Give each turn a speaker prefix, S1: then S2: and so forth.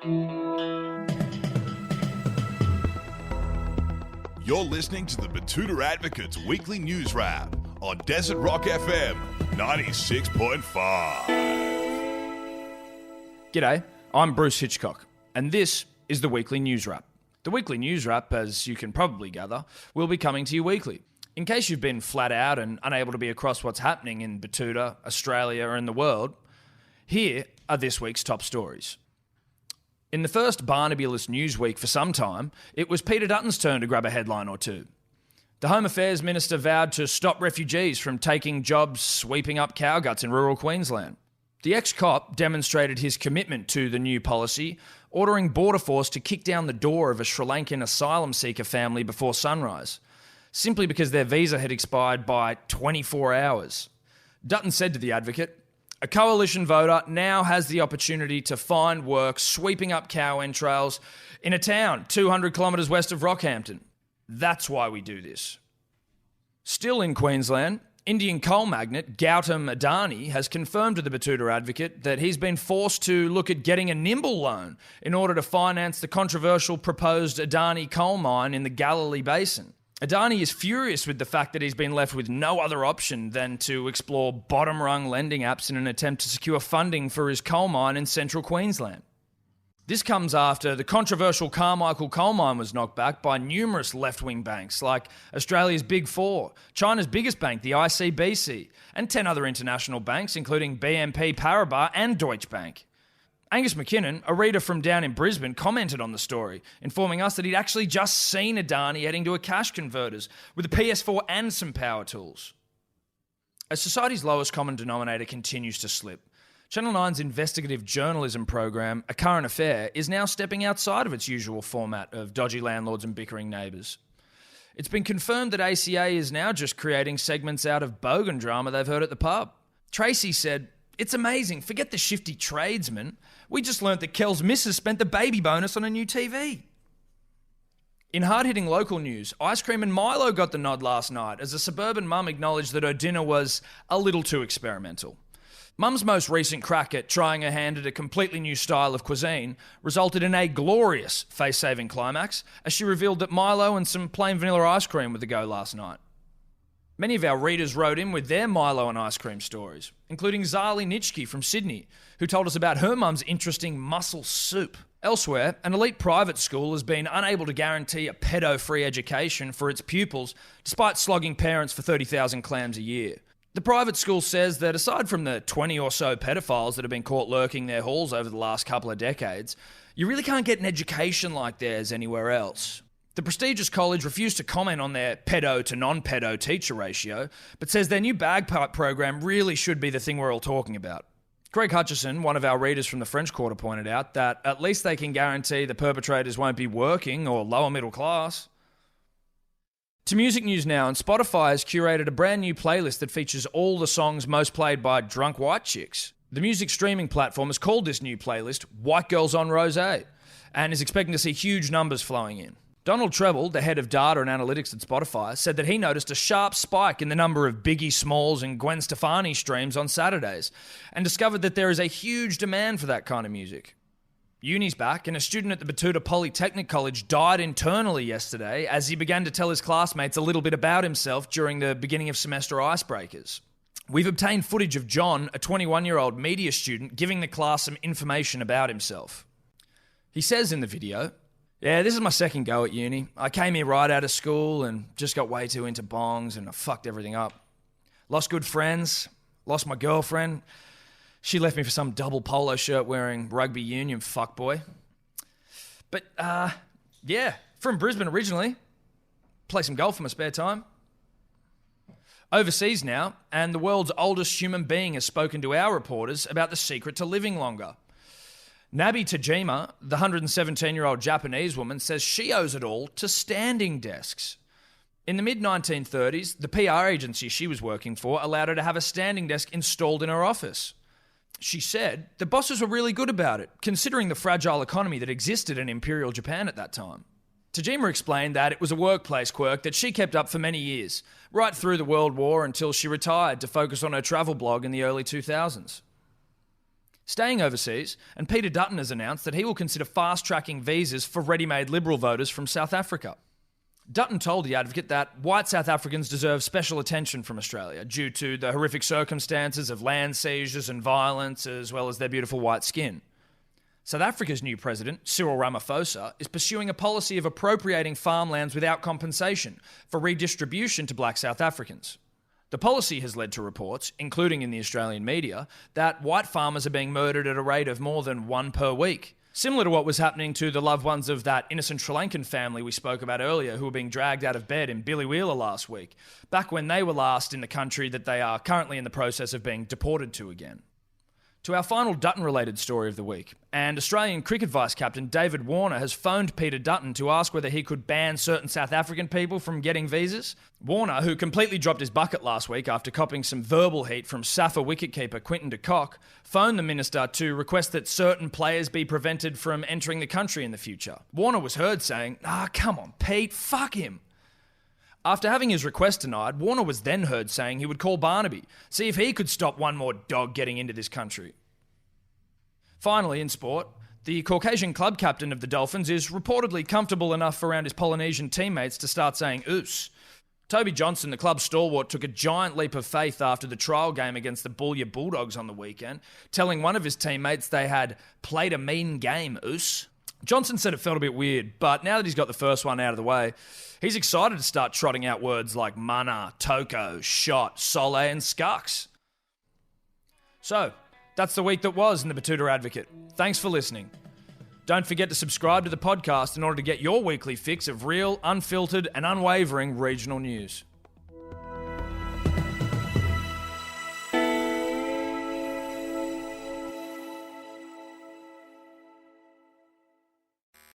S1: You're listening to the Betoota Advocate's weekly news wrap on Desert Rock FM 96.5.
S2: G'day, I'm Bruce Hitchcock, and this is the weekly news wrap. The weekly news wrap, as you can probably gather, will be coming to you weekly. In case you've been flat out and unable to be across what's happening in Betoota, Australia, and the world, here are this week's top stories. In the first Barnaby-less news week for some time, it was Peter Dutton's turn to grab a headline or two. The Home Affairs Minister vowed to stop refugees from taking jobs sweeping up cow guts in rural Queensland. The ex-cop demonstrated his commitment to the new policy, ordering Border Force to kick down the door of a Sri Lankan asylum seeker family before sunrise, simply because their visa had expired by 24 hours. Dutton said to The Advocate, "A coalition voter now has the opportunity to find work sweeping up cow entrails in a town 200 kilometres west of Rockhampton. That's why we do this." Still in Queensland, Indian coal magnate Gautam Adani has confirmed to the Betoota Advocate that he's been forced to look at getting a nimble loan in order to finance the controversial proposed Adani coal mine in the Galilee Basin. Adani is furious with the fact that he's been left with no other option than to explore bottom-rung lending apps in an attempt to secure funding for his coal mine in central Queensland. This comes after the controversial Carmichael coal mine was knocked back by numerous left-wing banks like Australia's Big Four, China's biggest bank, the ICBC, and 10 other international banks, including BNP Paribas and Deutsche Bank. Angus McKinnon, a reader from down in Brisbane, commented on the story, informing us that he'd actually just seen Adani heading to a cash converters with a PS4 and some power tools. As society's lowest common denominator continues to slip, Channel 9's investigative journalism program, A Current Affair, is now stepping outside of its usual format of dodgy landlords and bickering neighbours. It's been confirmed that ACA is now just creating segments out of bogan drama they've heard at the pub. Tracy said, "It's amazing, forget the shifty tradesman. We just learnt that Kel's missus spent the baby bonus on a new TV." In hard-hitting local news, Ice Cream and Milo got the nod last night as a suburban mum acknowledged that her dinner was a little too experimental. Mum's most recent crack at trying her hand at a completely new style of cuisine resulted in a glorious face-saving climax as she revealed that Milo and some plain vanilla ice cream were the go last night. Many of our readers wrote in with their Milo and ice cream stories, including Zali Nitschke from Sydney, who told us about her mum's interesting mussel soup. Elsewhere, an elite private school has been unable to guarantee a pedo-free education for its pupils, despite slogging parents for 30,000 clams a year. The private school says that aside from the 20 or so pedophiles that have been caught lurking their halls over the last couple of decades, you really can't get an education like theirs anywhere else. The prestigious college refused to comment on their pedo to non-pedo teacher ratio, but says their new bagpipe program really should be the thing we're all talking about. Craig Hutchison, one of our readers from the French Quarter, pointed out that at least they can guarantee the perpetrators won't be working or lower middle class. To music news now, and Spotify has curated a brand new playlist that features all the songs most played by drunk white chicks. The music streaming platform has called this new playlist White Girls on Rosé and is expecting to see huge numbers flowing in. Donald Treble, the head of data and analytics at Spotify, said that he noticed a sharp spike in the number of Biggie Smalls and Gwen Stefani streams on Saturdays and discovered that there is a huge demand for that kind of music. Uni's back, and a student at the Betoota Polytechnic College died internally yesterday as he began to tell his classmates a little bit about himself during the beginning of semester icebreakers. We've obtained footage of John, a 21-year-old media student, giving the class some information about himself. He says in the video, "Yeah, this is my second go at uni. I came here right out of school and just got way too into bongs and I fucked everything up. Lost good friends, lost my girlfriend. She left me for some double polo shirt wearing rugby union fuckboy. But, yeah, from Brisbane originally. Play some golf in my spare time." Overseas now, and the world's oldest human being has spoken to our reporters about the secret to living longer. Nabi Tajima, the 117-year-old Japanese woman, says she owes it all to standing desks. In the mid-1930s, the PR agency she was working for allowed her to have a standing desk installed in her office. She said the bosses were really good about it, considering the fragile economy that existed in Imperial Japan at that time. Tajima explained that it was a workplace quirk that she kept up for many years, right through the World War until she retired to focus on her travel blog in the early 2000s. staying overseas, and Peter Dutton has announced that he will consider fast-tracking visas for ready-made Liberal voters from South Africa. Dutton told The Advocate that white South Africans deserve special attention from Australia due to the horrific circumstances of land seizures and violence, as well as their beautiful white skin. South Africa's new president, Cyril Ramaphosa, is pursuing a policy of appropriating farmlands without compensation for redistribution to black South Africans. The policy has led to reports, including in the Australian media, that white farmers are being murdered at a rate of more than one per week. Similar to what was happening to the loved ones of that innocent Sri Lankan family we spoke about earlier who were being dragged out of bed in Billy Wheeler last week, back when they were last in the country that they are currently in the process of being deported to again. To our final Dutton-related story of the week, and Australian cricket vice-captain David Warner has phoned Peter Dutton to ask whether he could ban certain South African people from getting visas. Warner, who completely dropped his bucket last week after copping some verbal heat from SAFA wicketkeeper Quinton de Kock, phoned the minister to request that certain players be prevented from entering the country in the future. Warner was heard saying, come on, Pete, fuck him." After having his request denied, Warner was then heard saying he would call Barnaby, see if he could stop one more dog getting into this country. Finally, in sport, the Caucasian club captain of the Dolphins is reportedly comfortable enough around his Polynesian teammates to start saying oos. Toby Johnson, the club stalwart, took a giant leap of faith after the trial game against the Boulia Bulldogs on the weekend, telling one of his teammates they had played a mean game, oos. Johnson said it felt a bit weird, but now that he's got the first one out of the way, he's excited to start trotting out words like mana, toko, shot, sole, and scucks. So, that's the week that was in the Betoota Advocate. Thanks for listening. Don't forget to subscribe to the podcast in order to get your weekly fix of real, unfiltered, and unwavering regional news.